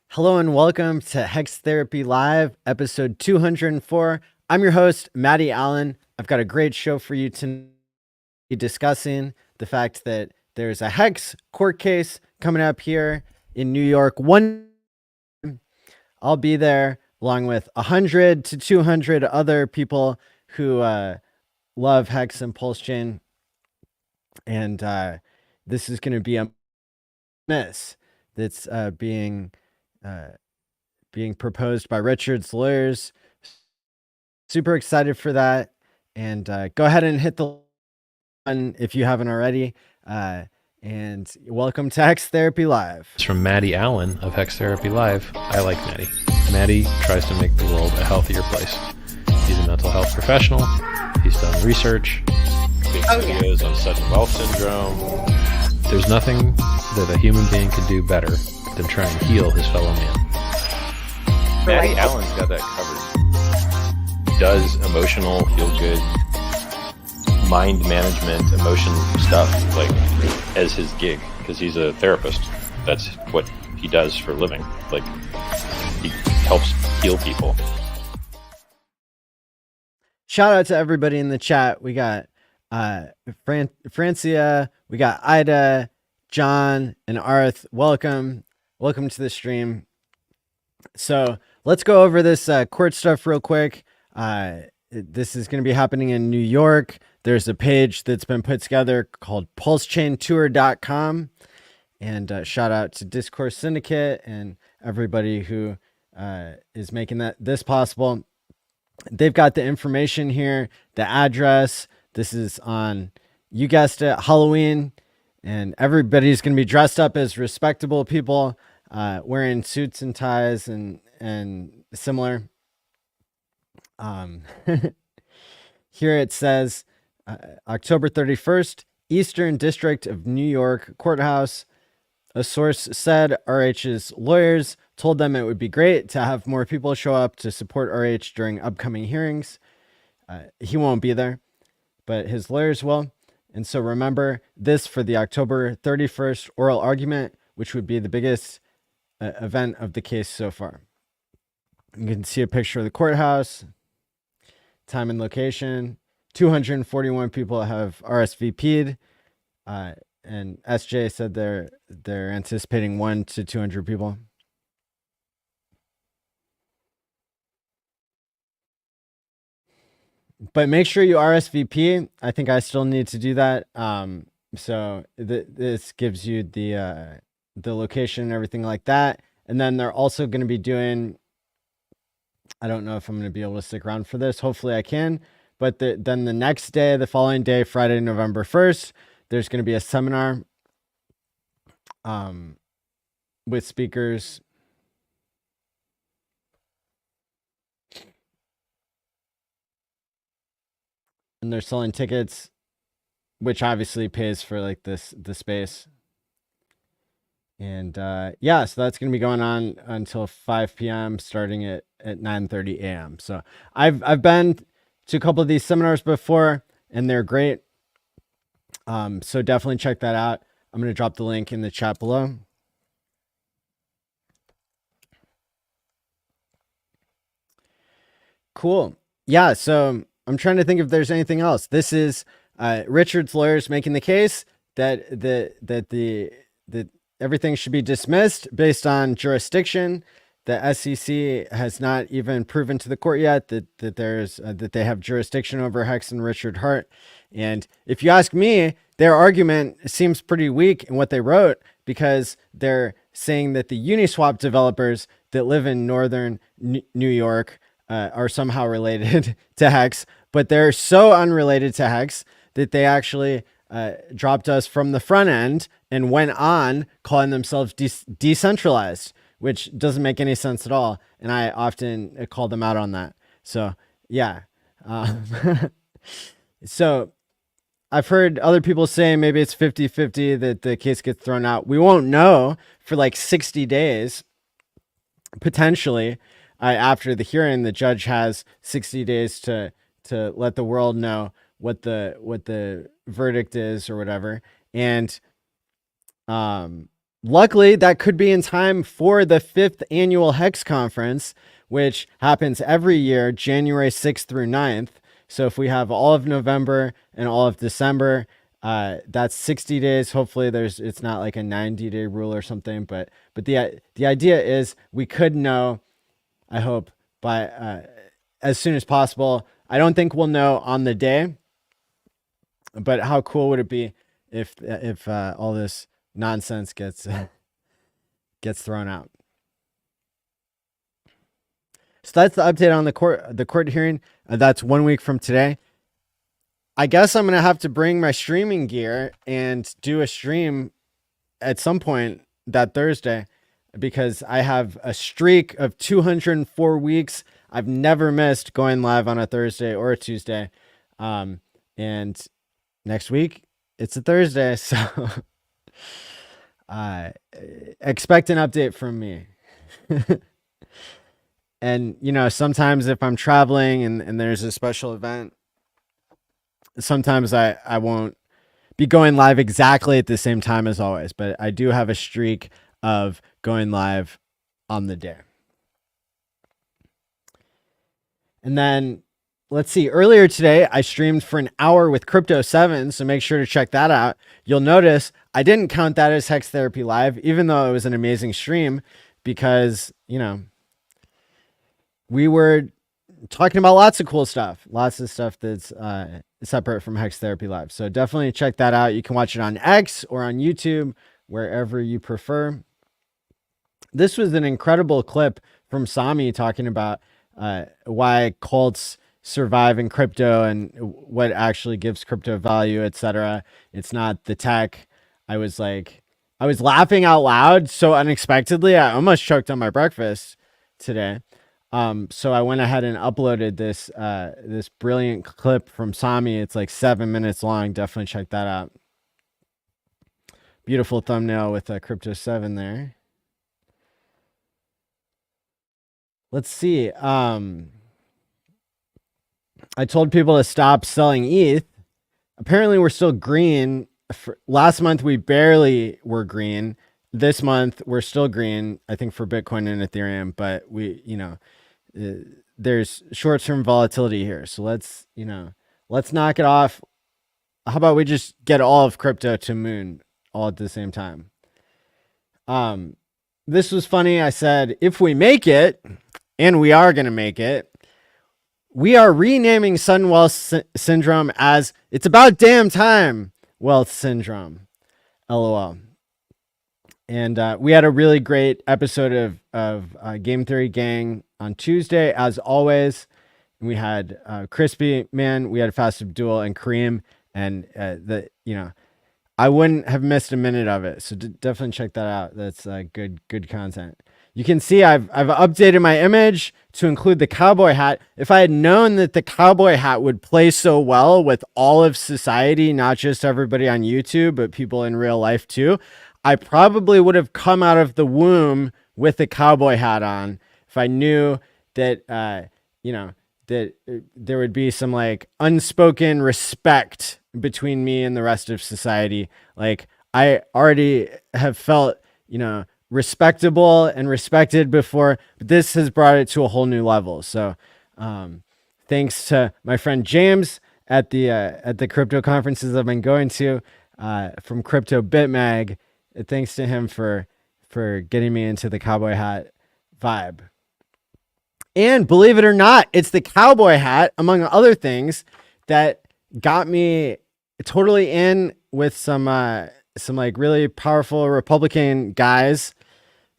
Hello and welcome to Hex Therapy Live, episode 204. I'm your host, Maddie ALLin. I've got a great show for you tonight, discussing the fact that there's a Hex court case coming up here in New York. I'll be there along with 100 to 200 other people who love Hex and Pulse Chain. And this is going to be a mess that's being proposed by Richard's lawyers. Super excited for that. And go ahead and hit the button if you haven't already. And welcome to Hex Therapy Live. It's from Maddie ALLin of Hex Therapy Live. I like Maddie. Maddie tries to make the world a healthier place. He's a mental health professional. He's done research. Big videos on sudden wealth syndrome. There's nothing that a human being could do better than try and heal his fellow man. Maddie ALLin's got that covered. He does emotional, feel-good, mind management, emotion stuff, like, as his gig, because he's a therapist. That's what he does for a living. Like, he helps heal people. Shout out to everybody in the chat. We got Francia, we got Ida, John, and Arth. Welcome to the stream. So let's go over this court stuff real quick. This is going to be happening in New York. There's a page that's been put together called pulsechaintour.com. And shout out to Discourse Syndicate and everybody who is making this possible. They've got the information here, the address. This is on, you guessed it, Halloween. And everybody's going to be dressed up as respectable people, wearing suits and ties and similar. Here it says, October 31st, Eastern District of New York Courthouse. A source said RH's lawyers told them it would be great to have more people show up to support RH during upcoming hearings. He won't be there, but his lawyers will. And so remember this for the October 31st oral argument, which would be the biggest event of the case so far. You can see a picture of the courthouse, time and location. 241 people have RSVP'd, and SJ said they're anticipating 1 to 200 people. But make sure you RSVP. I think I still need to do that. So this gives you the location and everything like that. And then they're also going to be doing, I don't know if I'm going to be able to stick around for this. Hopefully I can. But then the next day, the following day, Friday, November 1st, there's going to be a seminar with speakers. And they're selling tickets, which obviously pays for like the space. And yeah, so that's going to be going on until 5 p.m. starting at 9:30 a.m. So I've been to a couple of these seminars before, and they're great. So definitely check that out. I'm going to drop the link in the chat below. Cool. Yeah, so I'm trying to think if there's anything else. This is Richard's lawyers making the case that everything should be dismissed based on jurisdiction. The SEC has not even proven to the court yet that they have jurisdiction over Hex and Richard Hart. And if you ask me, their argument seems pretty weak in what they wrote, because they're saying that the Uniswap developers that live in northern New York are somehow related to Hex, but they're so unrelated to Hex that they actually dropped us from the front end and went on calling themselves decentralized, which doesn't make any sense at all. And I often call them out on that. So yeah. So I've heard other people say maybe it's 50-50 that the case gets thrown out. We won't know for like 60 days, potentially. After the hearing, the judge has 60 days to let the world know what the verdict is or whatever. And luckily, that could be in time for the 5th annual Hex conference, which happens every year, January 6th through 9th. So if we have all of November and all of December, that's 60 days. Hopefully it's not like a 90-day rule or something, but the idea is we could know, I hope, by as soon as possible. I don't think we'll know on the day, but how cool would it be if all this nonsense gets thrown out? So that's the update on the court hearing. That's 1 week from today. I guess I'm gonna have to bring my streaming gear and do a stream at some point that Thursday, because I have a streak of 204 weeks. I've never missed going live on a Thursday or a Tuesday. And next week it's a Thursday, so expect an update from me. And, you know, sometimes if I'm traveling and there's a special event, sometimes I won't be going live exactly at the same time as always, but I do have a streak of going live on the day. And then let's see, earlier today, I streamed for an hour with Crypto 7, so make sure to check that out. You'll notice I didn't count that as Hex Therapy Live, even though it was an amazing stream, because, you know, we were talking about lots of cool stuff, lots of stuff that's separate from Hex Therapy Live. So definitely check that out. You can watch it on X or on YouTube, wherever you prefer. This was an incredible clip from Sami talking about why cults survive in crypto and what actually gives crypto value, etc. It's not the tech. I was laughing out loud so unexpectedly. I almost choked on my breakfast today. So I went ahead and uploaded this this brilliant clip from Sami. It's like 7 minutes long. Definitely check that out. Beautiful thumbnail with Crypto 7 there. Let's see. I told people to stop selling ETH. Apparently we're still green. Last month we barely were green. This month we're still green, I think, for Bitcoin and Ethereum, but we, you know, there's short-term volatility here. So let's knock it off. How about we just get all of crypto to moon all at the same time? This was funny. I said, if we make it, and we are going to make it, we are renaming sudden wealth syndrome as it's about damn time wealth syndrome. LOL. And we had a really great episode of Game Theory Gang on Tuesday, as always. And we had Crispy Man, we had Fast Abdul and Kareem, and I wouldn't have missed a minute of it. So definitely check that out. That's good content. You can see I've updated my image to include the cowboy hat. If I had known that the cowboy hat would play so well with all of society, not just everybody on YouTube, but people in real life too, I probably would have come out of the womb with the cowboy hat on if I knew that, that there would be some like unspoken respect between me and the rest of society. Like I already have felt, respectable and respected before, but this has brought it to a whole new level. So, thanks to my friend James at the crypto conferences I've been going to, from Crypto Bitmag. Thanks to him for getting me into the cowboy hat vibe. And believe it or not, it's the cowboy hat, among other things, that got me totally in with some like really powerful Republican guys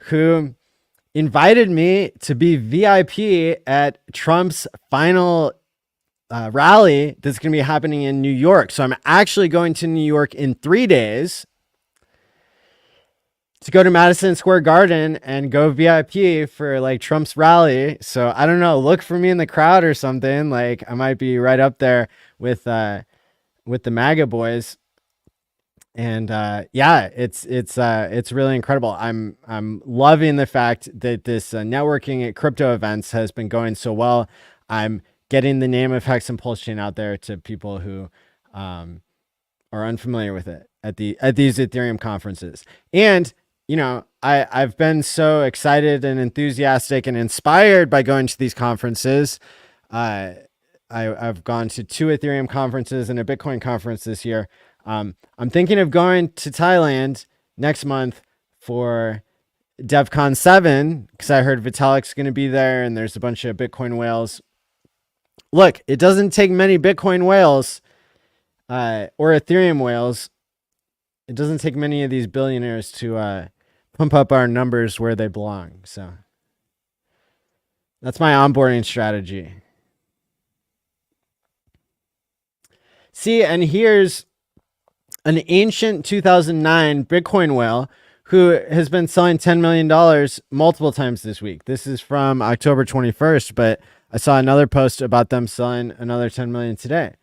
who invited me to be VIP at Trump's final rally that's going to be happening in New York. So I'm actually going to New York in 3 days to go to Madison Square Garden and go VIP for like Trump's rally. So I don't know, look for me in the crowd or something. Like I might be right up there with the MAGA boys. And it's really incredible. I'm loving the fact that this networking at crypto events has been going so well. I'm getting the name of Hex and Pulse Chain out there to people who are unfamiliar with it at these Ethereum conferences. And you know, I've been so excited and enthusiastic and inspired by going to these conferences. I've gone to 2 Ethereum conferences and a Bitcoin conference this year. I'm thinking of going to Thailand next month for DevCon 7 because I heard Vitalik's going to be there and there's a bunch of Bitcoin whales. Look, it doesn't take many Bitcoin whales or Ethereum whales. It doesn't take many of these billionaires to pump up our numbers where they belong. So that's my onboarding strategy. See, and here's an ancient 2009 Bitcoin whale who has been selling $10 million multiple times this week. This is from October 21st, but I saw another post about them selling another 10 million today.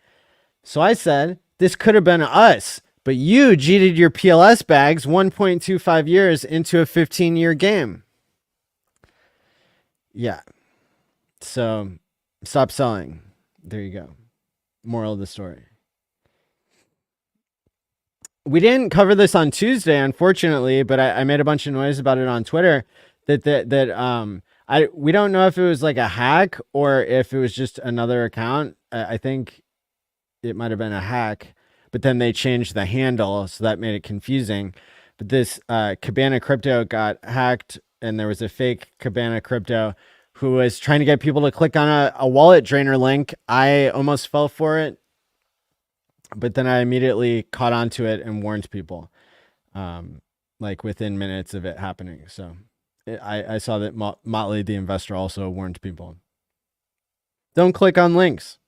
So I said, this could have been us, but you cheated your PLS bags 1.25 years into a 15-year game. Yeah. So stop selling. There you go. Moral of the story. We didn't cover this on Tuesday, unfortunately, but I made a bunch of noise about it on Twitter we don't know if it was like a hack or if it was just another account. I think it might have been a hack, but then they changed the handle, so that made it confusing. But this Cabana crypto got hacked, and there was a fake Cabana crypto who was trying to get people to click on a wallet drainer link. I almost fell for it, but then I immediately caught onto it and warned people, like within minutes of it happening. So I saw that Motley, the investor, also warned people. Don't click on links,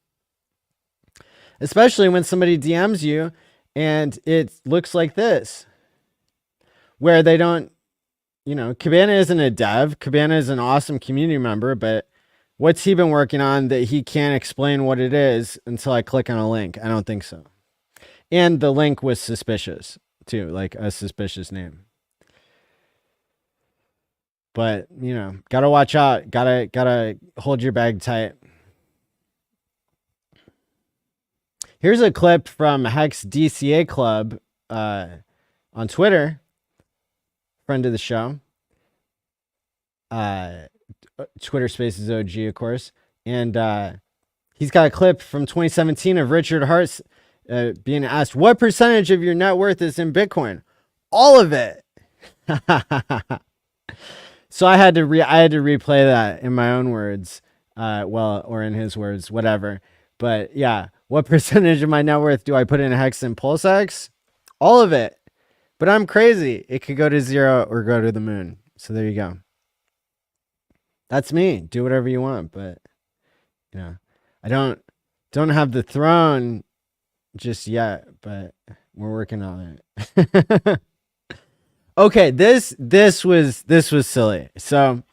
especially when somebody DMs you and it looks like this, where they don't, you know, Cabana isn't a dev. Cabana is an awesome community member, but what's he been working on that he can't explain what it is until I click on a link? I don't think so. And the link was suspicious too, like a suspicious name. But, you know, gotta watch out. Gotta hold your bag tight. Here's a clip from Hex DCA Club on Twitter. Friend of the show. Twitter Spaces OG, of course. And he's got a clip from 2017 of Richard Harts being asked, what percentage of your net worth is in Bitcoin? All of it. So I had to replay that in my own words, or in his words, whatever. But yeah, what percentage of my net worth do I put in Hex and PulseX? All of it. But I'm crazy. It could go to 0 or go to the moon. So there you go. That's me. Do whatever you want, but you know, I don't have the throne just yet, but we're working on it. Okay, this was silly. So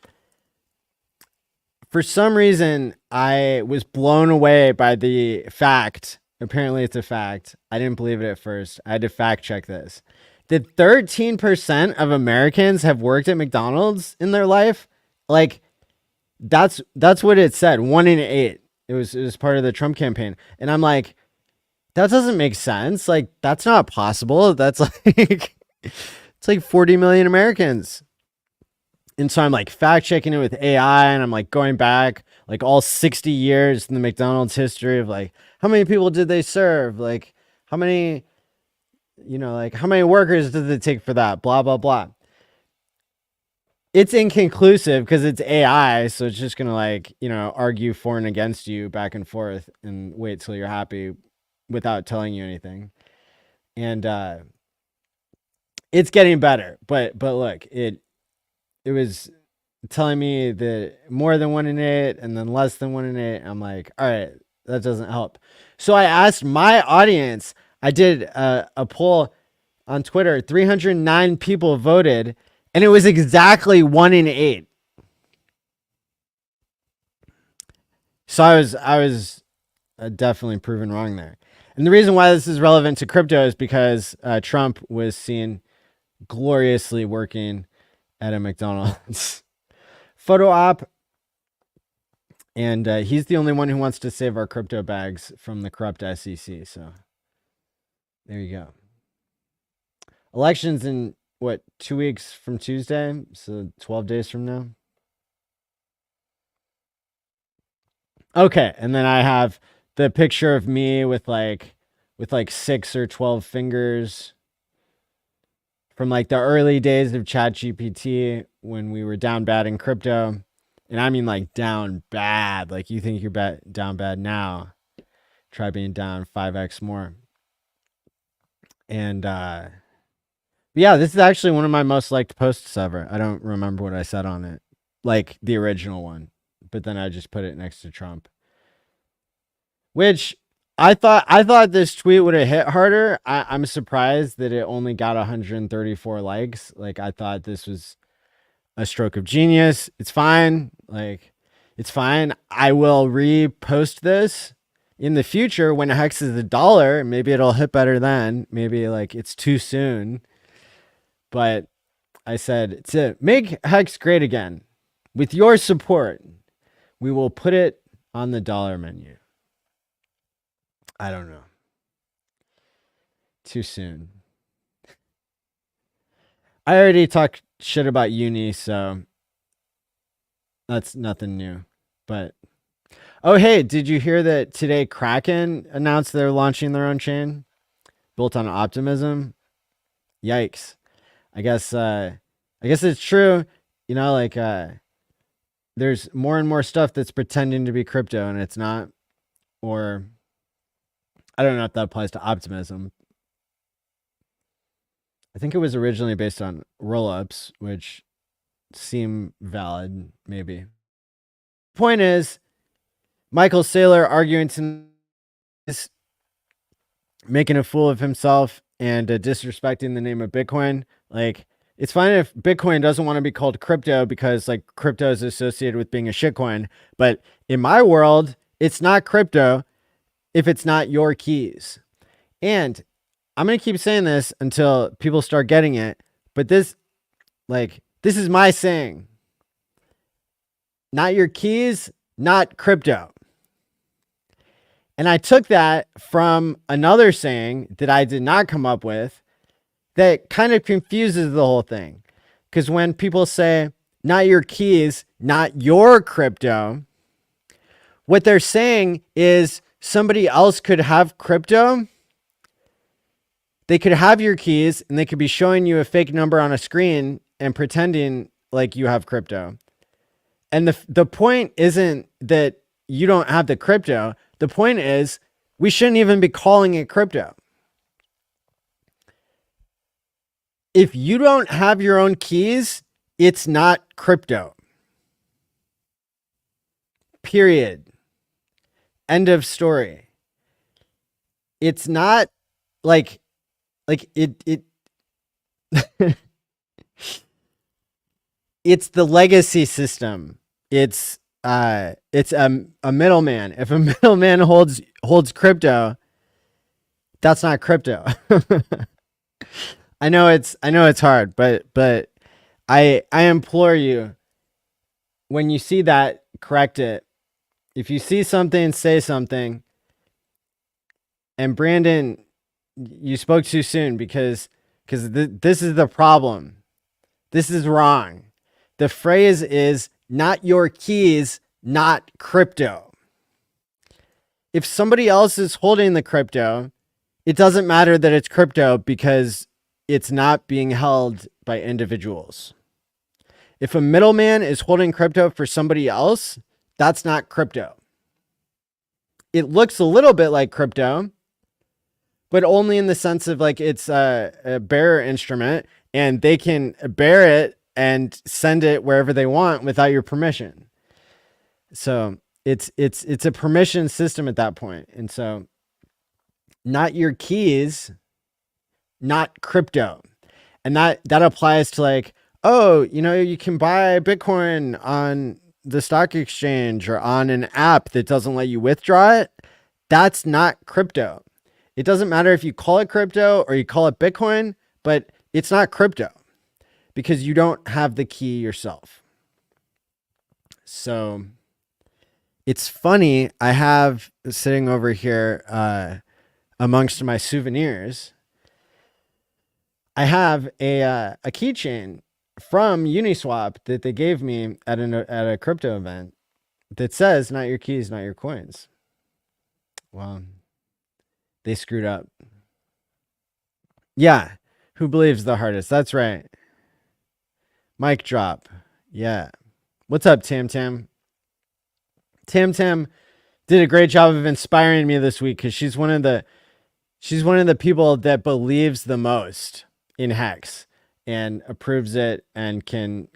for some reason I was blown away by the fact, apparently it's a fact. I didn't believe it at first. I had to fact check this. That 13% of Americans have worked at McDonald's in their life. Like that's what it said. 1 in 8. It was part of the Trump campaign. And I'm like, that doesn't make sense. Like that's not possible. That's like it's like 40 million Americans. And so I'm like fact checking it with AI and I'm like going back like all 60 years in the McDonald's history of like, how many people did they serve? Like how many, you know, like how many workers did it take for that? Blah, blah, blah. It's inconclusive because it's AI. So it's just going to like, you know, argue for and against you back and forth and wait till you're happy without telling you anything. And, it's getting better, but look, it was telling me that more than 1 in 8 and then less than 1 in 8. I'm like, all right, that doesn't help. So I asked my audience, I did a poll on Twitter, 309 people voted, and it was exactly 1 in 8. So I was definitely proven wrong there. And the reason why this is relevant to crypto is because Trump was seen gloriously working at a McDonald's photo op, and he's the only one who wants to save our crypto bags from the corrupt SEC. So there you go. Elections in what, 2 weeks from Tuesday, so 12 days from now. Okay, and then I have the picture of me with like 6 or 12 fingers from like the early days of ChatGPT when we were down bad in crypto. And I mean like down bad. Like you think you're down bad now. Try being down 5x more. And yeah, this is actually one of my most liked posts ever. I don't remember what I said on it. Like the original one. But then I just put it next to Trump. Which I thought this tweet would have hit harder. I'm surprised that it only got 134 likes. Like I thought this was a stroke of genius. It's fine. Like it's fine. I will repost this in the future when Hex is $1. Maybe it'll hit better then. Maybe like it's too soon. But I said to make Hex great again, with your support, we will put it on the dollar menu. I don't know. Too soon. I already talked shit about uni, so that's nothing new. But oh hey, did you hear that today Kraken announced they're launching their own chain built on optimism? Yikes. I guess it's true. You know, like there's more and more stuff that's pretending to be crypto and it's not. Or I don't know if that applies to optimism. I think it was originally based on rollups, which seem valid, maybe. Point is, Michael Saylor arguing to making a fool of himself and disrespecting the name of Bitcoin. Like, it's fine if Bitcoin doesn't want to be called crypto because like crypto is associated with being a shitcoin. But in my world, it's not crypto if it's not your keys. And I'm going to keep saying this until people start getting it. But this is my saying. Not your keys, not crypto. And I took that from another saying that I did not come up with that kind of confuses the whole thing. Because when people say, not your keys, not your crypto, what they're saying is somebody else could have crypto. They could have your keys and they could be showing you a fake number on a screen and pretending like you have crypto. And the point isn't that you don't have the crypto. The point is we shouldn't even be calling it crypto. If you don't have your own keys, it's not crypto. Period. End of story. It's not like it it's the legacy system. It's a middleman. If a middleman holds crypto, that's not crypto. I know it's hard, but I implore you, when you see that, correct it. If you see something, say something. And Brandon, you spoke too soon because this is the problem. This is wrong. The phrase is not your keys, not crypto. If somebody else is holding the crypto, it doesn't matter that it's crypto because it's not being held by individuals. If a middleman is holding crypto for somebody else, that's not crypto. It looks a little bit like crypto, but only in the sense of like it's a bearer instrument and they can bear it and send it wherever they want without your permission. So it's a permission system at that point. And so not your keys, not crypto. And that applies to like, oh, you know, you can buy Bitcoin on the stock exchange or on an app that doesn't let you withdraw it. That's not crypto. It doesn't matter if you call it crypto or you call it Bitcoin, but it's not crypto because you don't have the key yourself. So it's funny. I have sitting over here amongst my souvenirs, I have a keychain from Uniswap that they gave me at a crypto event that says "Not your keys, not your coins." Well, they screwed up. Yeah, who believes the hardest? That's right. Mic drop. Yeah. What's up, Tam Tam? Tam Tam did a great job of inspiring me this week because she's one of the people that believes the most in Hex and approves it and can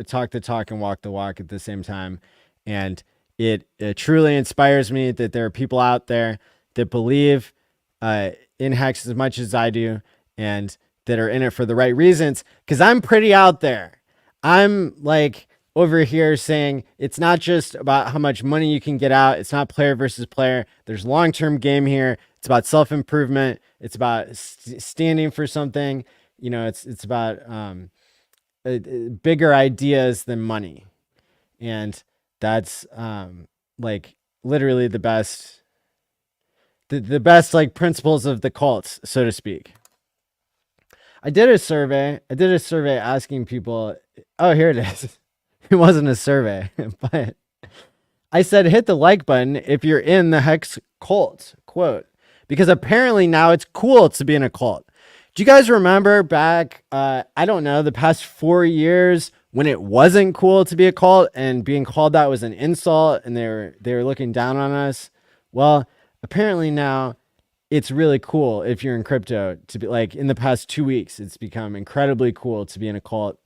talk the talk and walk the walk at the same time. And it truly inspires me that there are people out there that believe in Hex as much as I do and that are in it for the right reasons. Because I'm pretty out there. I'm like over here saying it's not just about how much money you can get out. It's not player versus player. There's long-term game here. It's about self-improvement. It's about standing for something. You know, it's about bigger ideas than money. And that's like literally the best like principles of the cults, so to speak. I did a survey asking people. Oh, here it is. It wasn't a survey, but I said hit the like button if you're in the Hex cult, quote, because apparently now it's cool to be in a cult. Do you guys remember back, I don't know, the past 4 years when it wasn't cool to be a cult and being called that was an insult and they were looking down on us? Well, apparently now it's really cool if you're in crypto to be like in the past 2 weeks, it's become incredibly cool to be in a cult.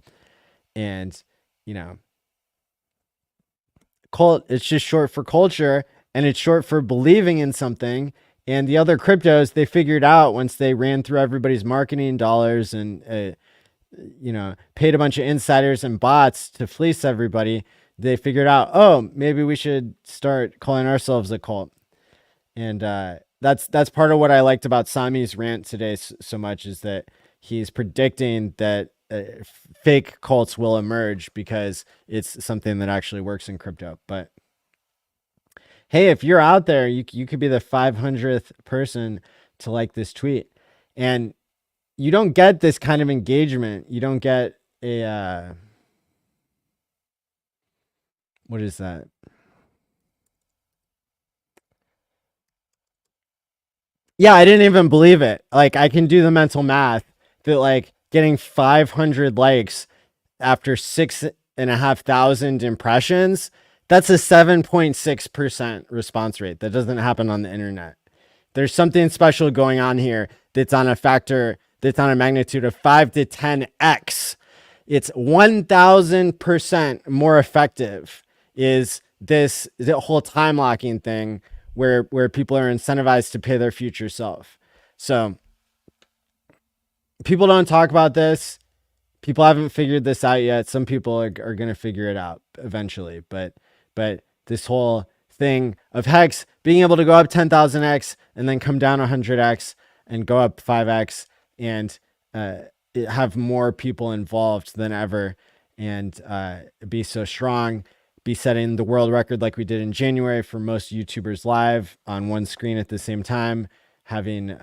And, you know, cult, it's just short for culture and it's short for believing in something. And the other cryptos, they figured out once they ran through everybody's marketing dollars and, you know, paid a bunch of insiders and bots to fleece everybody. They figured out, oh, maybe we should start calling ourselves a cult. And that's part of what I liked about Sami's rant today so much is that he's predicting that fake cults will emerge because it's something that actually works in crypto. But hey, if you're out there, you could be the 500th person to like this tweet. And you don't get this kind of engagement. You don't get a, what is that? Yeah, I didn't even believe it. Like, I can do the mental math that like getting 500 likes after 6,500 impressions, that's a 7.6% response rate. That doesn't happen on the internet. There's something special going on here that's on a magnitude of 5 to 10x. It's 1,000% more effective is the whole time locking thing where people are incentivized to pay their future self. So people don't talk about this. People haven't figured this out yet. Some people are going to figure it out eventually. But this whole thing of Hex being able to go up 10,000x and then come down 100x and go up 5x and have more people involved than ever and be so strong, be setting the world record like we did in January for most YouTubers live on one screen at the same time, having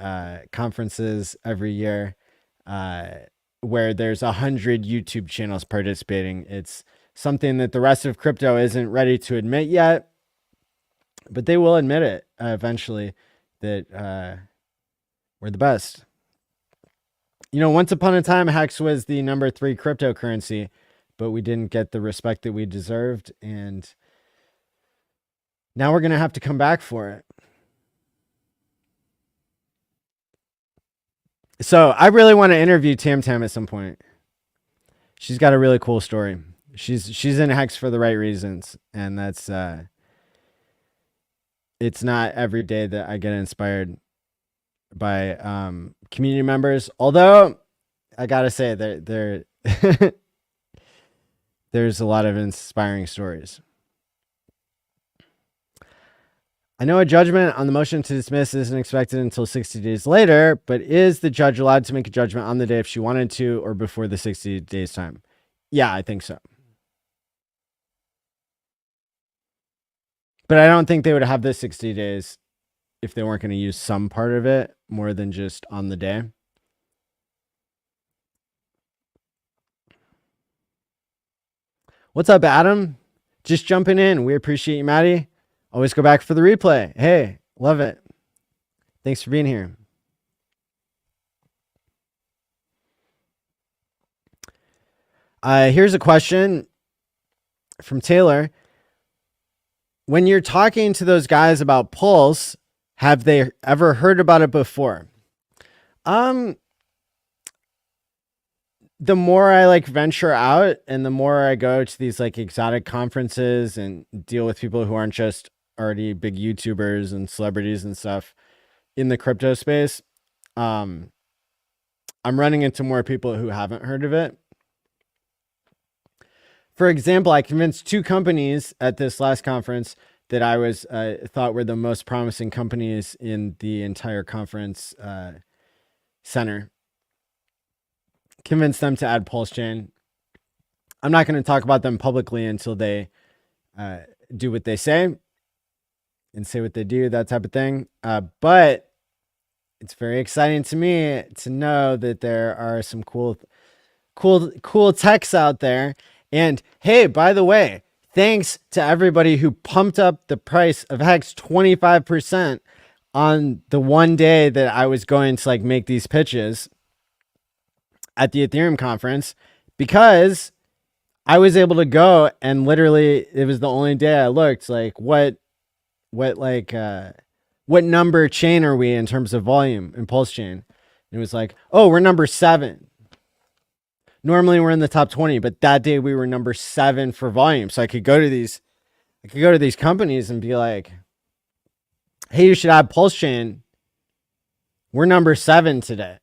conferences every year where there's 100 YouTube channels participating. It's something that the rest of crypto isn't ready to admit yet, but they will admit it eventually that we're the best. You know, once upon a time, Hex was the number 3 cryptocurrency, but we didn't get the respect that we deserved. And now we're going to have to come back for it. So I really want to interview Tam Tam at some point. She's got a really cool story. She's in Hex for the right reasons. And that's, it's not every day that I get inspired by community members. Although I gotta say there there's a lot of inspiring stories. I know a judgment on the motion to dismiss isn't expected until 60 days later, but is the judge allowed to make a judgment on the day if she wanted to or before the 60 days time? Yeah, I think so. But I don't think they would have this 60 days if they weren't going to use some part of it more than just on the day. What's up, Adam? Just jumping in. We appreciate you, Maddie. Always go back for the replay. Hey, love it. Thanks for being here. Here's a question from Taylor. When you're talking to those guys about Pulse, have they ever heard about it before? The more I like venture out and the more I go to these like exotic conferences and deal with people who aren't just already big YouTubers and celebrities and stuff in the crypto space, I'm running into more people who haven't heard of it. For example, I convinced 2 companies at this last conference that I was thought were the most promising companies in the entire conference center. Convinced them to add Pulse Chain. I'm not going to talk about them publicly until they do what they say and say what they do, that type of thing. But it's very exciting to me to know that there are some cool techs out there. And hey, by the way, thanks to everybody who pumped up the price of Hex 25% on the one day that I was going to like make these pitches at the Ethereum conference, because I was able to go and literally it was the only day I looked like what number chain are we in terms of volume in Pulse Chain? And it was like, oh, we're number 7. Normally we're in the top 20, but that day we were number 7 for volume. So I could go to these companies and be like, hey, you should add Pulse Chain. We're number 7 today.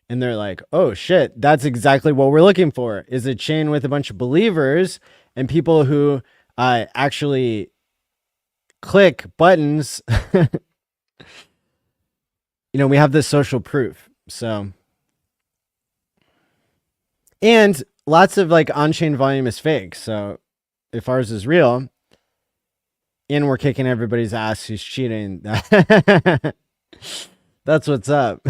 And they're like, oh shit, that's exactly what we're looking for, is a chain with a bunch of believers and people who actually click buttons. We have this social proof. So, and lots of like on-chain volume is fake. So if ours is real and we're kicking everybody's ass who's cheating, that's what's up.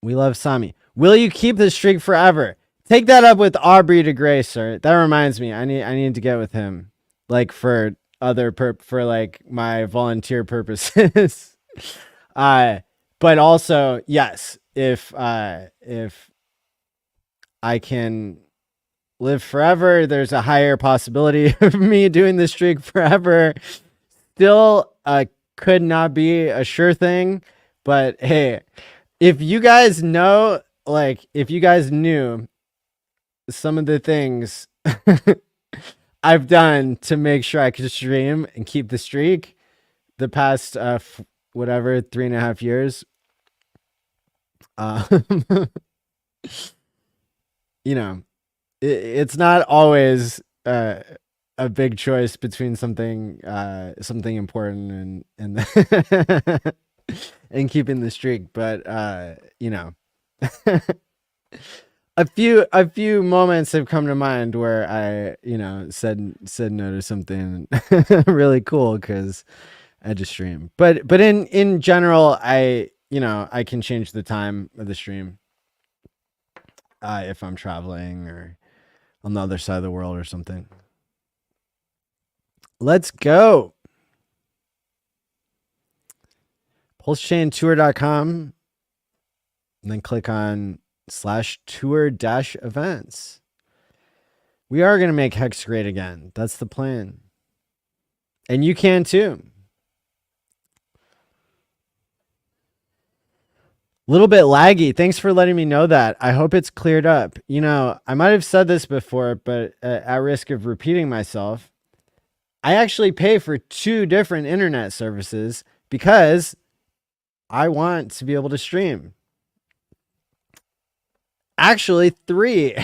We love Sami. Will you keep the streak forever? Take that up with Aubrey de Grey, sir. That reminds me. I need to get with him, like for like my volunteer purposes. But also, yes, if I can live forever, there's a higher possibility of me doing the streak forever. Still, could not be a sure thing, but hey. If you guys know, like, if you guys knew some of the things I've done to make sure I could stream and keep the streak the past, 3.5 years, it's not always a big choice between something important and and keeping the streak, but a few moments have come to mind where I said no to something really cool because I just stream. But in general, I can change the time of the stream if I'm traveling or on the other side of the world or something. Let's go. PulseChainTour.com, and then click on /tour-events. We are going to make Hex great again. That's the plan. And you can too. Little bit laggy. Thanks for letting me know that. I hope it's cleared up. I might have said this before, but at risk of repeating myself, I actually pay for 2 different internet services because I want to be able to stream. Actually, 3.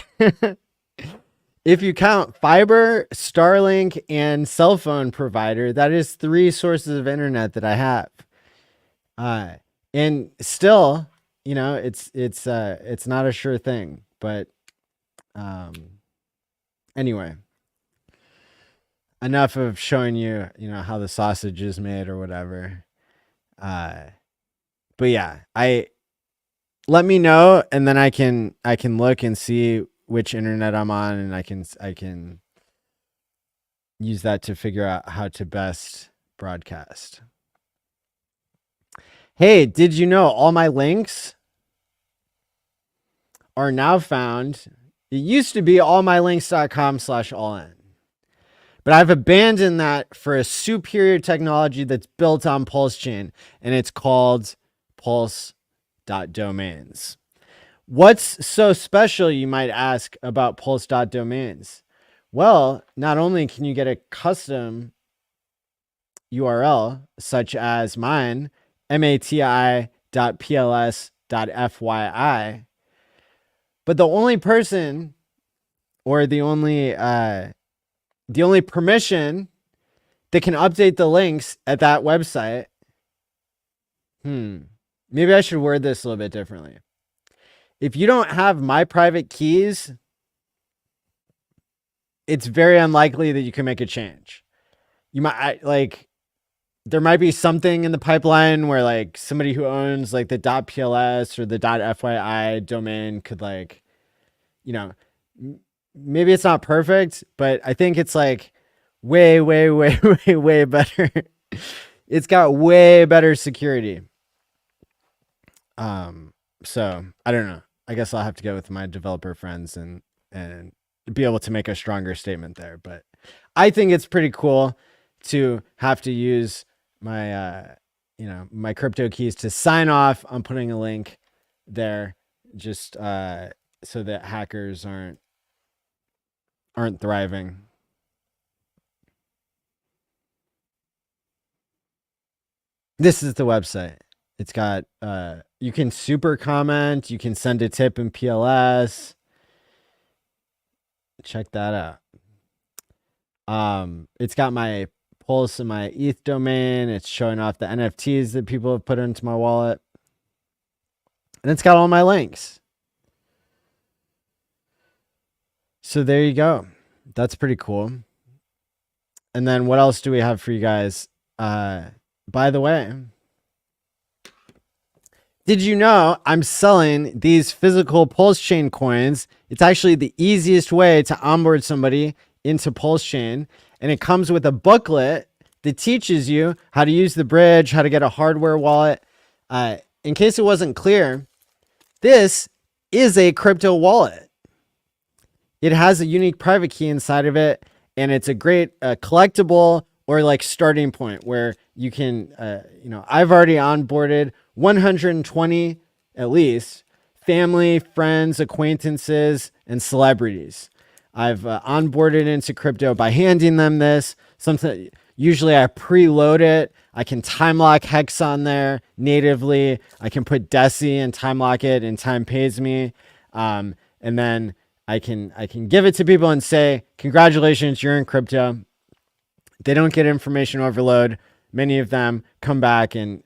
If you count fiber, Starlink, and cell phone provider, that is 3 sources of internet that I have. And still, it's not a sure thing. But anyway, enough of showing you, how the sausage is made or whatever. But yeah, let me know, and then I can look and see which internet I'm on, and I can use that to figure out how to best broadcast. Hey, did you know all my links are now found? It used to be allmylinks.com/allin. But I've abandoned that for a superior technology that's built on Pulse Chain, and it's called Pulse.domains. What's so special, you might ask, about Pulse.domains? Well, not only can you get a custom URL, such as mine, mati.pls.fyi, but the only person, or the only permission that can update the links at that website. Maybe I should word this a little bit differently. If you don't have my private keys, it's very unlikely that you can make a change. You might there might be something in the pipeline where like somebody who owns like the .pls or the .fyi domain could maybe it's not perfect, but I think it's like way, way, way, way, way better. It's got way better security. So I don't know. I guess I'll have to go with my developer friends and be able to make a stronger statement there. But I think it's pretty cool to have to use my my crypto keys to sign off on putting a link there, just so that hackers aren't thriving. This is the website. It's got you can super comment, you can send a tip in PLS. Check that out. It's got my Pulse and my ETH domain. It's showing off the NFTs that people have put into my wallet. And it's got all my links. So there you go. That's pretty cool. And then what else do we have for you guys? By the way, did you know I'm selling these physical Pulse Chain coins? It's actually the easiest way to onboard somebody into Pulse Chain. And it comes with a booklet that teaches you how to use the bridge, how to get a hardware wallet. In case it wasn't clear, this is a crypto wallet. It has a unique private key inside of it, and it's a great collectible or like starting point where you can, I've already onboarded 120 at least family, friends, acquaintances, and celebrities. I've onboarded into crypto by handing them this. Usually I preload it. I can time lock Hex on there natively. I can put Deci and time lock it, and time pays me. And then I can give it to people and say, congratulations, you're in crypto. They don't get information overload. Many of them come back and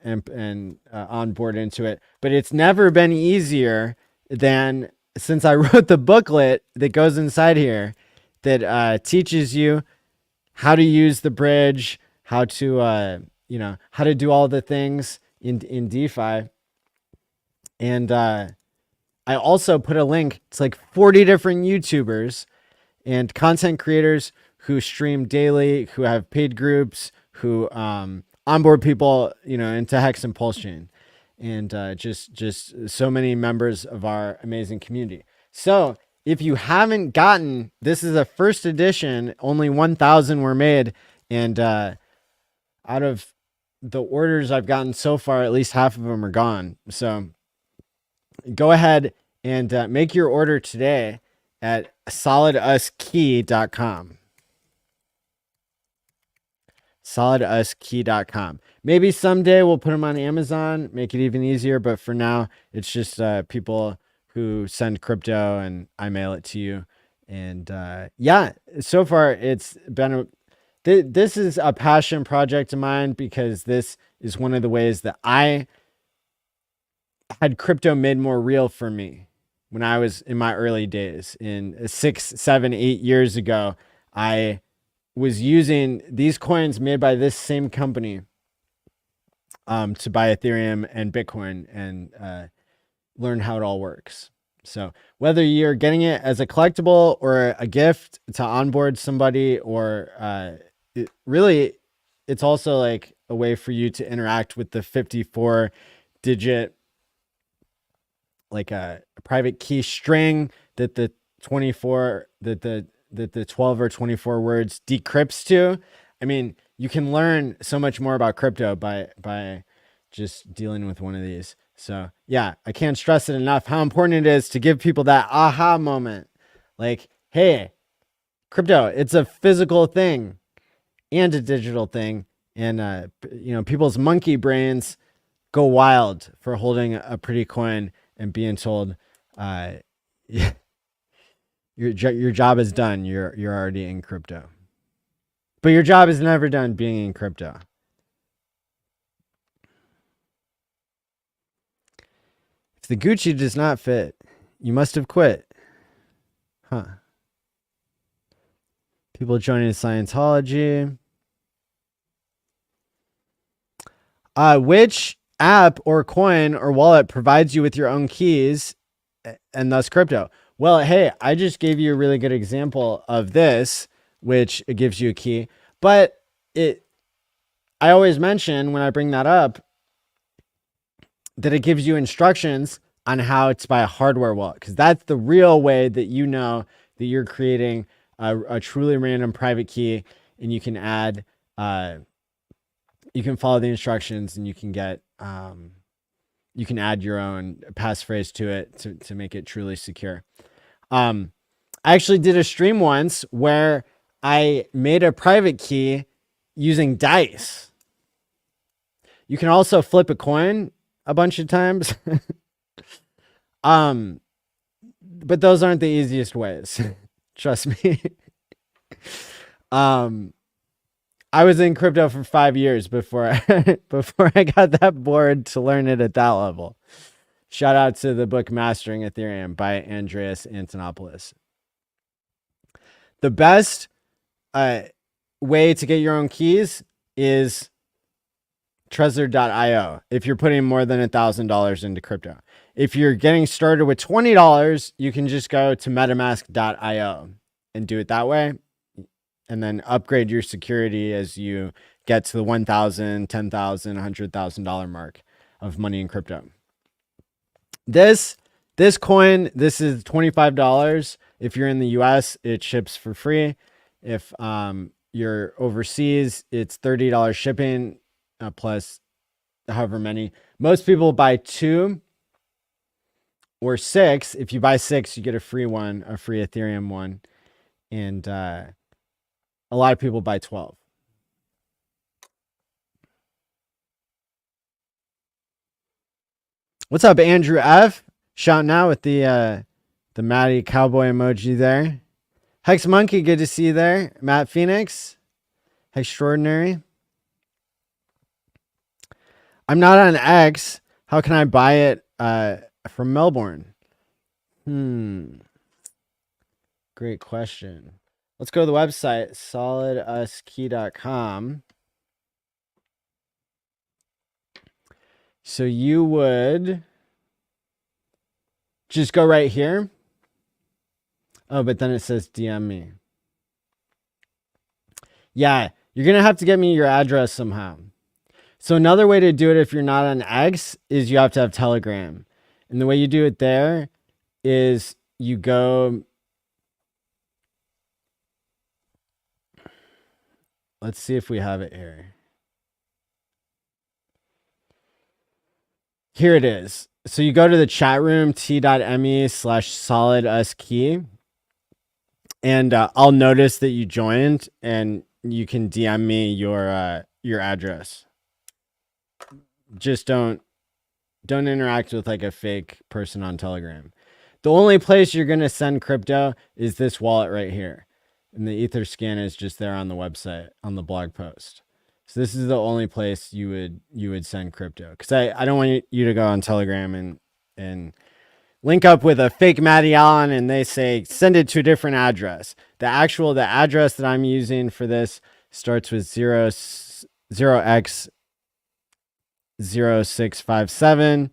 onboard into it. But it's never been easier than since I wrote the booklet that goes inside here that teaches you how to use the bridge, how to how to do all the things in DeFi. And I also put a link to like 40 different YouTubers and content creators who stream daily, who have paid groups, who onboard people, into Hex and Pulse Chain. And just so many members of our amazing community. So if you haven't gotten, this is a first edition, only 1,000 were made. And out of the orders I've gotten so far, at least half of them are gone. So go ahead and make your order today at soliduskey.com. soliduskey.com. Maybe someday we'll put them on Amazon, make it even easier. But for now, it's just people who send crypto and I mail it to you. And so far it's been this is a passion project of mine, because this is one of the ways that I had crypto made more real for me when I was in my early days. In 6, 7, 8 years ago, I was using these coins made by this same company to buy Ethereum and Bitcoin and learn how it all works. So whether you're getting it as a collectible or a gift to onboard somebody, or really, it's also like a way for you to interact with the 54 digit, like a private key string that the 24, that the 12 or 24 words decrypts to. I mean, you can learn so much more about crypto by just dealing with one of these. So yeah, I can't stress it enough how important it is to give people that aha moment. Like, hey, crypto, it's a physical thing and a digital thing. And, people's monkey brains go wild for holding a pretty coin and being told, your job is done. You're already in crypto. But your job is never done being in crypto. If the Gucci does not fit, you must have quit. Huh. People joining Scientology. Which app or coin or wallet provides you with your own keys and thus crypto? Well, hey, I just gave you a really good example of this, which it gives you a key. But I always mention when I bring that up that it gives you instructions on how to buy a hardware wallet, because that's the real way that you know that you're creating a truly random private key, and you can add, you can follow the instructions, and you can get, you can add your own passphrase to it to make it truly secure. I actually did a stream once where I made a private key using dice. You can also flip a coin a bunch of times. But those aren't the easiest ways. Trust me. I was in crypto for 5 years before I got that bored to learn it at that level. Shout out to the book Mastering Ethereum by Andreas Antonopoulos. The best way to get your own keys is Trezor.io if you're putting more than $1,000 into crypto. If you're getting started with $20, you can just go to metamask.io and do it that way, and then upgrade your security as you get to the $1,000, $10,000, $100,000 mark of money in crypto. This coin, this is $25. If you're in the US, it ships for free. If you're overseas, it's $30 shipping plus however many. Most people buy 2 or 6. If you buy 6, you get a free one, a free Ethereum one. And a lot of people buy 12. What's up, Andrew F? Shouting out with the Matty cowboy emoji there. Hex Monkey, good to see you there. Matt Phoenix, extraordinary. I'm not on X. How can I buy it from Melbourne? Great question. Let's go to the website, soliduskey.com. So you would just go right here. Oh, but then it says DM me. Yeah, you're going to have to get me your address somehow. So another way to do it if you're not on X is you have to have Telegram. And the way you do it there is you go... Let's see if we have it here. Here it is. So you go to the chat room, t.me/soliduskey. And I'll notice that you joined, and you can DM me your address. Just don't interact with like a fake person on Telegram. The only place you're going to send crypto is this wallet right here. And the Etherscan is just there on the website, on the blog post. So this is the only place you would send crypto. Because I don't want you to go on Telegram and link up with a fake Matty ALLin and they say, send it to a different address. The address that I'm using for this starts with 0x0657.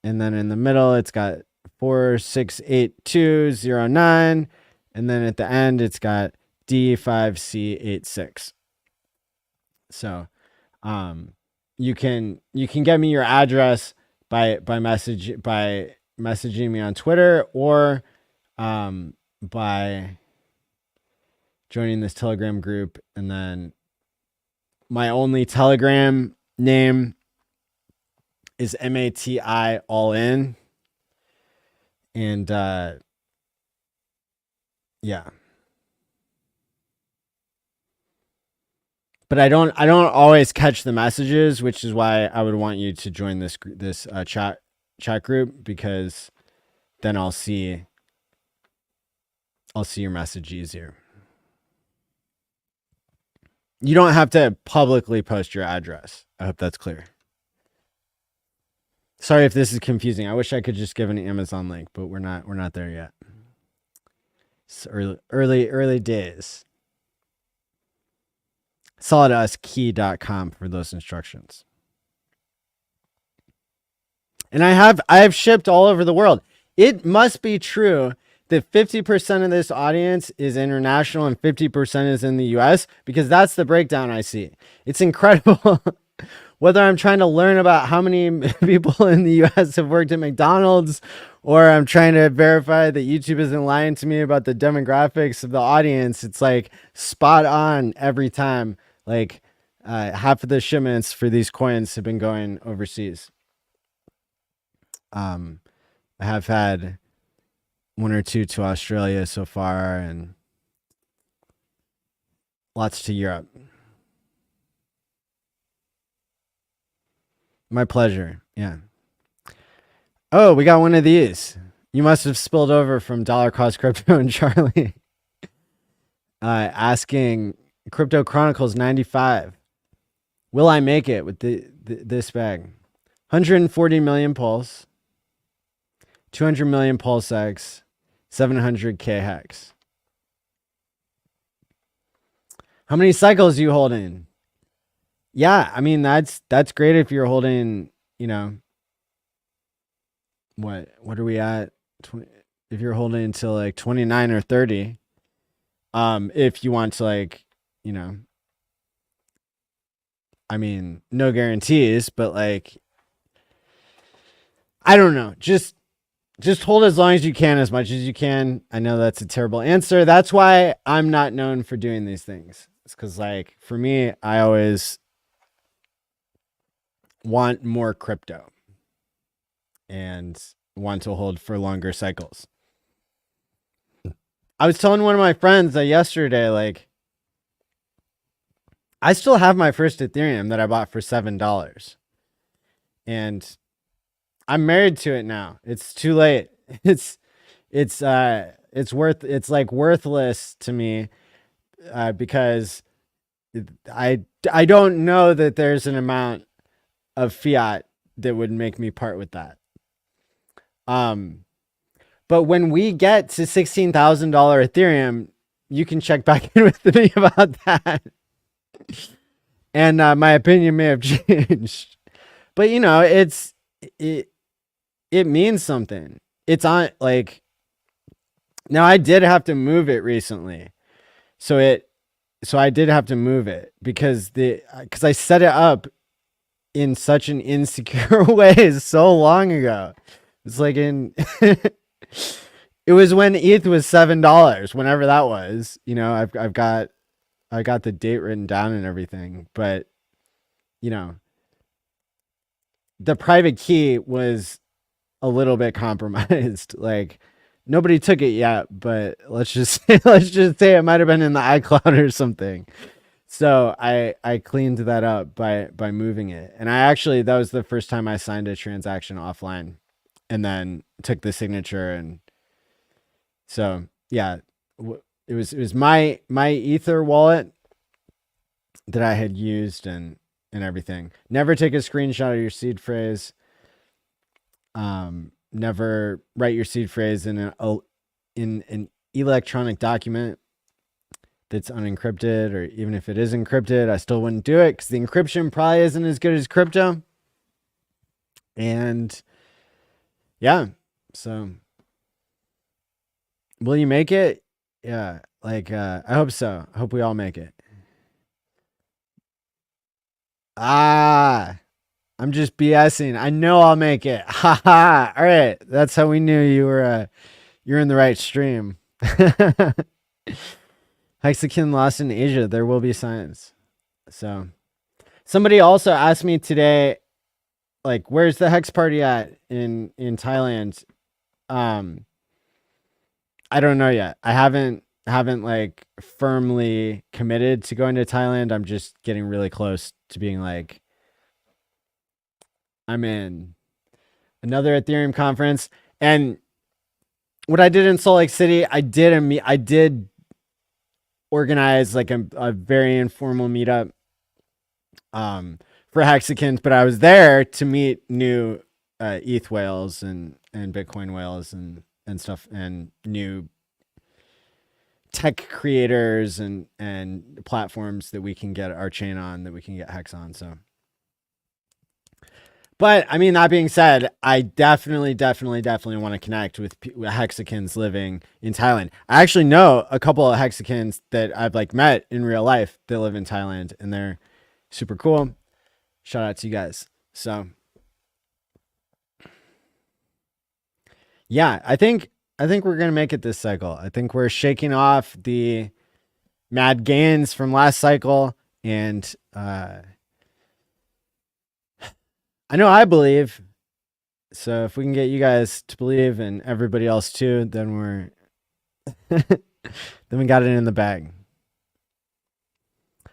And then in the middle, it's got 468-209, and then at the end it's got D5C86. So you can get me your address by messaging me on Twitter, or by joining this Telegram group. And then my only Telegram name is MATI ALLin. And yeah. But I don't always catch the messages, which is why I would want you to join this chat group, because then I'll see your message easier. You don't have to publicly post your address. I hope that's clear. Sorry if this is confusing. I wish I could just give an Amazon link, but we're not there yet. It's early days. SolidusKey.com for those instructions. And I have shipped all over the world. It must be true that 50% of this audience is international and 50% is in the US, because that's the breakdown I see. It's incredible. Whether I'm trying to learn about how many people in the US have worked at McDonald's, or I'm trying to verify that YouTube isn't lying to me about the demographics of the audience, it's like spot on every time. Like half of the shipments for these coins have been going overseas. I have had one or two to Australia so far, and lots to Europe. My pleasure. Yeah. Oh, we got one of these. You must have spilled over from Dollar Cost Crypto and Charlie. Asking Crypto Chronicles 95. Will I make it with this bag? 140 million pulse. 200 million pulse X. 700K hex. How many cycles you holding? Yeah, I mean, that's great if you're holding, you know, what are we at? If you're holding until like 29 or 30, if you want to, like, you know, I mean, no guarantees, but like, I don't know, just hold as long as you can, as much as you can. I know that's a terrible answer. That's why I'm not known for doing these things. It's because, like, for me, I always want more crypto and want to hold for longer cycles. I was telling one of my friends that yesterday, like, I still have my first Ethereum that I bought for $7, and I'm married to it now. It's too late. It's like worthless to me, because I don't know that there's an amount of fiat that would make me part with that. But when we get to $16,000 Ethereum, you can check back in with me about that. And my opinion may have changed. But, you know, it means something. It's on, like, now I did have to move it recently. So I did have to move it because I set it up in such an insecure way so long ago. It's like it was when ETH was $7, whenever that was. You know, I got the date written down and everything, but, you know, the private key was a little bit compromised. Like, nobody took it yet, but let's just say it might have been in the iCloud or something. So I cleaned that up by moving it. And that was the first time I signed a transaction offline and then took the signature. And so, yeah, it was my Ether wallet that I had used and everything. Never take a screenshot of your seed phrase. Never write your seed phrase in an electronic document that's unencrypted, or even if it is encrypted, I still wouldn't do it because the encryption probably isn't as good as crypto. And yeah, so Will you make it? Yeah, like I hope so. I hope we all make it. I'm just BSing. I know I'll make it. Haha. All right, that's how we knew you're in the right stream. Hexakin lost in Asia. There will be signs. So, somebody also asked me today, like, where's the Hex party at in Thailand? I don't know yet. I haven't like firmly committed to going to Thailand. I'm just getting really close to being like, I'm in. Another Ethereum conference. And what I did in Salt Lake City, I did organize like a very informal meetup for Hexicans, but I was there to meet new ETH whales and Bitcoin whales and stuff, and new tech creators and platforms that we can get our chain on, that we can get Hex on. So, but I mean, that being said, I definitely want to connect with Hexicans living in Thailand. I actually know a couple of Hexicans that I've like met in real life that live in Thailand, and they're super cool. Shout out to you guys. So yeah, I think we're gonna make it this cycle. I think we're shaking off the mad gains from last cycle, and I know I believe. So if we can get you guys to believe and everybody else too, then we're then we got it in the bag.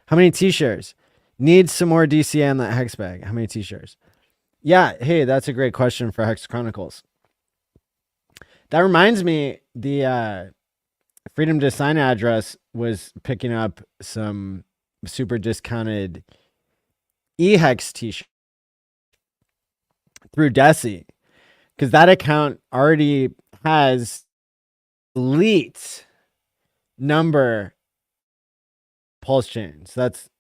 How many t-shirts? Need some more DCA on that Hex bag. How many t-shirts? Yeah, hey, that's a great question for Hex Chronicles. That reminds me, the Freedom Design address was picking up some super discounted eHex t-shirts through Desi, because that account already has elite number pulse chains. That's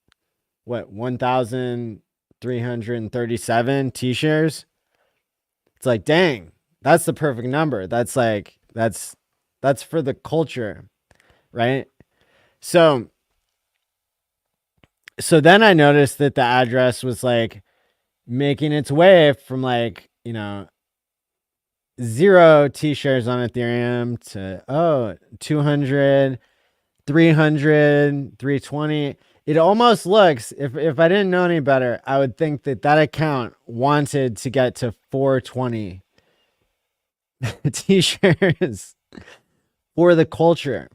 what, 1,337 t-shares. It's like, dang, that's the perfect number. That's like, that's for the culture, right? So then I noticed that the address was like making its way from like, 0 t-shares on Ethereum to 200, 300, 320. It almost looks, if I didn't know any better, I would think that account wanted to get to 420 t-shirts for the culture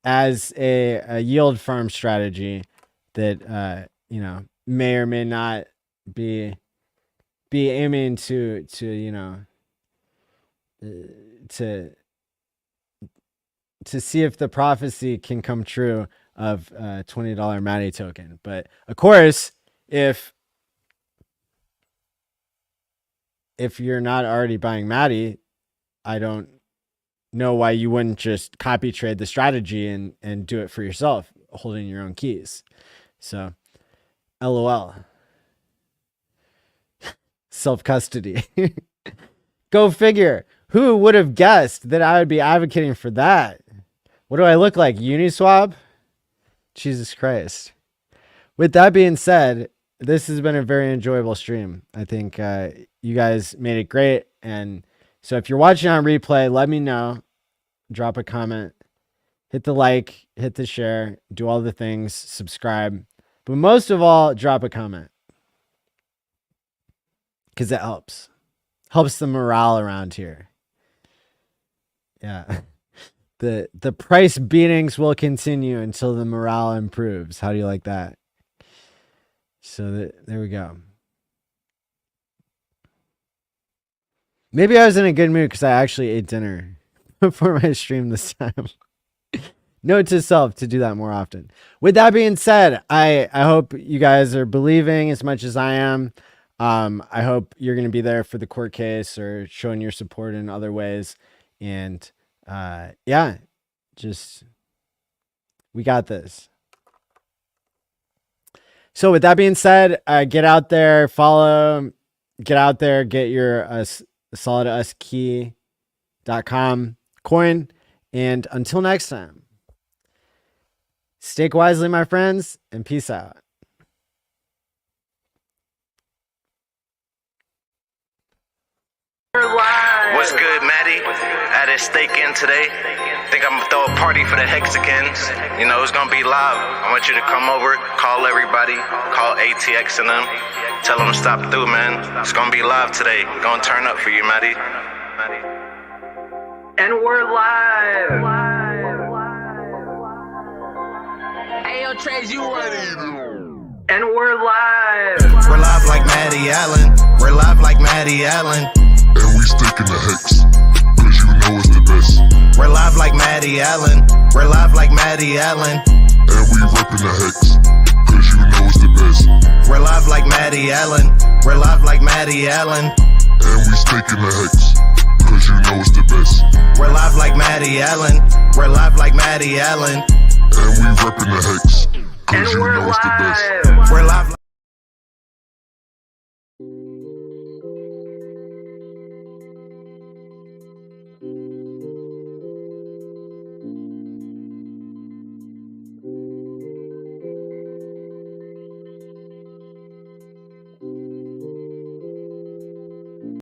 as a yield farm strategy that may or may not be aiming to see if the prophecy can come true of $20 Matty token. But of course, if you're not already buying Matty, I don't know why you wouldn't just copy trade the strategy and do it for yourself, holding your own keys. So, LOL. Self-custody. Go figure. Who would have guessed that I would be advocating for that? What do I look like? Uniswap? Jesus Christ. With that being said, this has been a very enjoyable stream. I think you guys made it great. And so if you're watching on replay, let me know. Drop a comment. Hit the like. Hit the share. Do all the things. Subscribe. But most of all, drop a comment. Because it helps. Helps the morale around here. Yeah. The price beatings will continue until the morale improves. How do you like that? So there we go. Maybe I was in a good mood because I actually ate dinner before my stream this time. Note to self to do that more often. With that being said, I hope you guys are believing as much as I am. I hope you're going to be there for the court case or showing your support in other ways. And yeah, just we got this. So with that being said, get out there, follow, get out there, get your SolidusKey.com coin. And until next time, stake wisely, my friends, and peace out. What's good, Maddie? I had a stake in today. Think I'm gonna throw a party for the Hexicans. You know, it's gonna be live. I want you to come over, call everybody, call ATX and them. Tell them to stop through, man. It's gonna be live today. Gonna turn up for you, Maddie. And we're live. Hey, yo, Trace, you ready? And we're live. We're live like Maddie ALLin. We're live like Maddie ALLin. And we sticking the hex, cause you know it's the best. We're live like Maddie ALLin. We're live like Maddie ALLin. And we reppin' the hex, cause you know it's the best. We're live like Maddie ALLin. We're live like Maddie ALLin. And we sticking the hex, cause you know it's the best. We're live like Maddie ALLin. We're live like Maddie ALLin. And we reppin' the hex, cause you know it's the best.